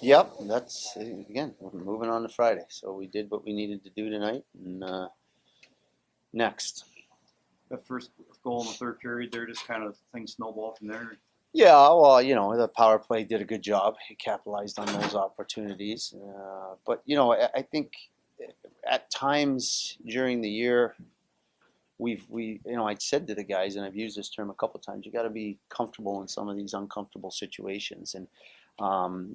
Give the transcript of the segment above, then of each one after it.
Yep, that's again. We're moving on to Friday, so we did what we needed to do tonight, and next. The first goal in the third period, there just kind of things snowballed from there. Yeah, well, the power play did a good job. He capitalized on those opportunities, but I think at times during the year I said to the guys, and I've used this term a couple of times, you got to be comfortable in some of these uncomfortable situations. And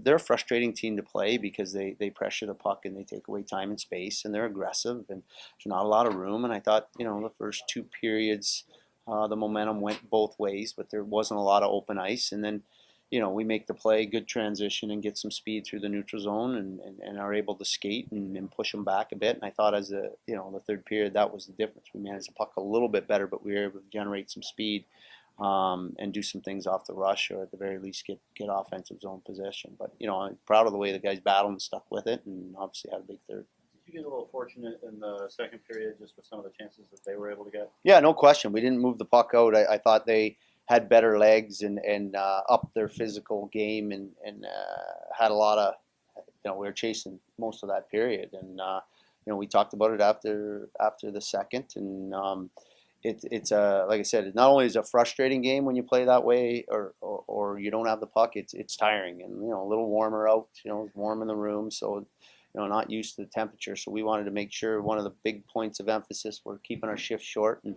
they're a frustrating team to play because they pressure the puck and they take away time and space, and they're aggressive, and there's not a lot of room. And I thought, the first two periods, the momentum went both ways, but there wasn't a lot of open ice. And then, we make the play, good transition, and get some speed through the neutral zone, and are able to skate and push them back a bit. And I thought as the third period, that was the difference. We managed the puck a little bit better, but we were able to generate some speed, and do some things off the rush, or at the very least get offensive zone possession. But I'm proud of the way the guys battled and stuck with it, and obviously had a big third. Did you get a little fortunate in the second period just with some of the chances that they were able to get? Yeah, no question. We didn't move the puck out. I thought they had better legs and upped their physical game, and had a lot of, we were chasing most of that period. And we talked about it after the second. And it's like I said, not only is it a frustrating game when you play that way, or you don't have the puck, it's tiring. And a little warmer out, it's warm in the room, so not used to the temperature. So we wanted to make sure, one of the big points of emphasis, we're keeping our shift short. And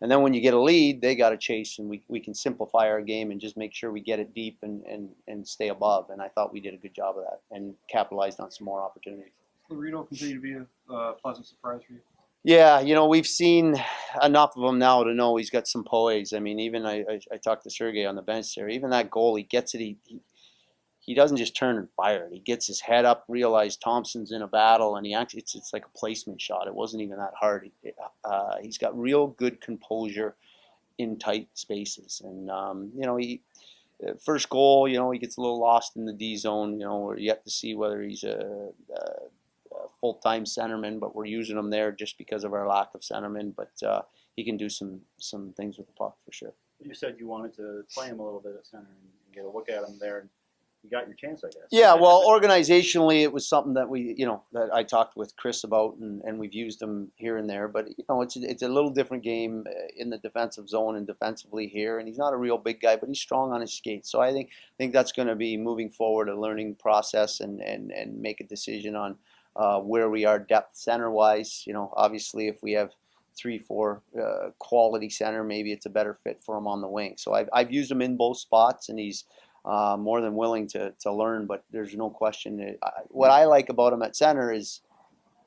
then when you get a lead, they got to chase, and we can simplify our game and just make sure we get it deep and stay above. And I thought we did a good job of that and capitalized on some more opportunities. Laredo continue to be a pleasant surprise for you? Yeah, we've seen enough of him now to know he's got some poise. I mean, even I talked to Sergey on the bench there. Even that goal, he gets it. He doesn't just turn and fire it. He gets his head up, realize Thompson's in a battle, and it's like a placement shot. It wasn't even that hard. He's got real good composure in tight spaces. And he first goal, he gets a little lost in the D zone. We're yet to see whether he's a full-time centerman, but we're using him there just because of our lack of centerman. But he can do some things with the puck for sure. You said you wanted to play him a little bit at center and get a look at him there. You got your chance, I guess. Yeah, well, organizationally, it was something that that I talked with Chris about, and we've used them here and there. But it's a little different game in the defensive zone and defensively here. And he's not a real big guy, but he's strong on his skates. So I think that's going to be moving forward a learning process, and make a decision on where we are depth center wise. Obviously, if we have 3-4 quality center, maybe it's a better fit for him on the wing. So I've used him in both spots, and he's more than willing to learn. But there's no question. What I like about him at center is,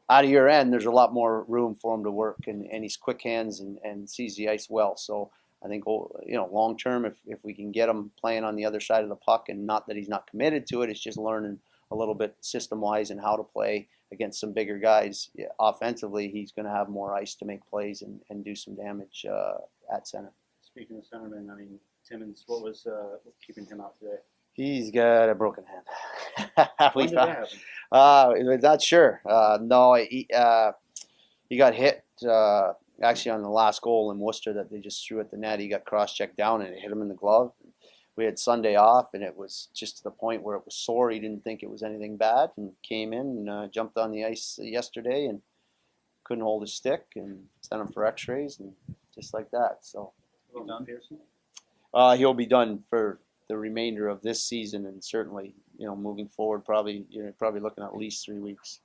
out of your end, there's a lot more room for him to work, and he's quick hands and sees the ice well. So I think, long term, if we can get him playing on the other side of the puck, and not that he's not committed to it, it's just learning a little bit system wise and how to play against some bigger guys. Yeah, offensively, he's going to have more ice to make plays and do some damage at center. Speaking of centermen, I mean, Timmins, what was keeping him out today? He's got a broken hand. When did that happen? Not sure. No, he got hit actually on the last goal in Worcester that they just threw at the net. He got cross-checked down, and it hit him in the glove. We had Sunday off, and it was just to the point where it was sore. He didn't think it was anything bad, and came in and jumped on the ice yesterday and couldn't hold his stick, and sent him for x-rays, and just like that. So Done, Pearson? he'll be done for the remainder of this season, and certainly, moving forward, probably probably looking at least 3 weeks.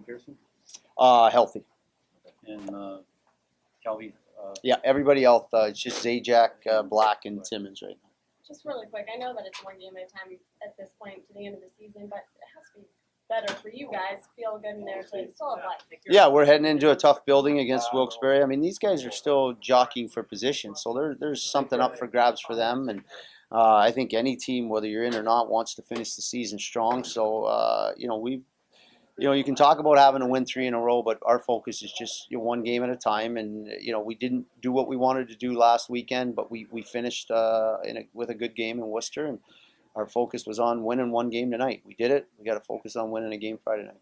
Pearson? Healthy. And Calvi? Yeah, everybody else. It's just Zajac, Black, and Timmins right now. Just really quick, I know that it's one game at a time at this point to the end of the season, but it has to be better for you guys. Feel good in there, so you still have like. Yeah, we're heading into a tough building against Wilkes-Barre. I mean, these guys are still jockeying for position, so there's something up for grabs for them. And I think any team, whether you're in or not, wants to finish the season strong. So you can talk about having to win 3 in a row, but our focus is just one game at a time. And we didn't do what we wanted to do last weekend, but we finished with a good game in Worcester, and our focus was on winning one game tonight. We did it. We got to focus on winning a game Friday night.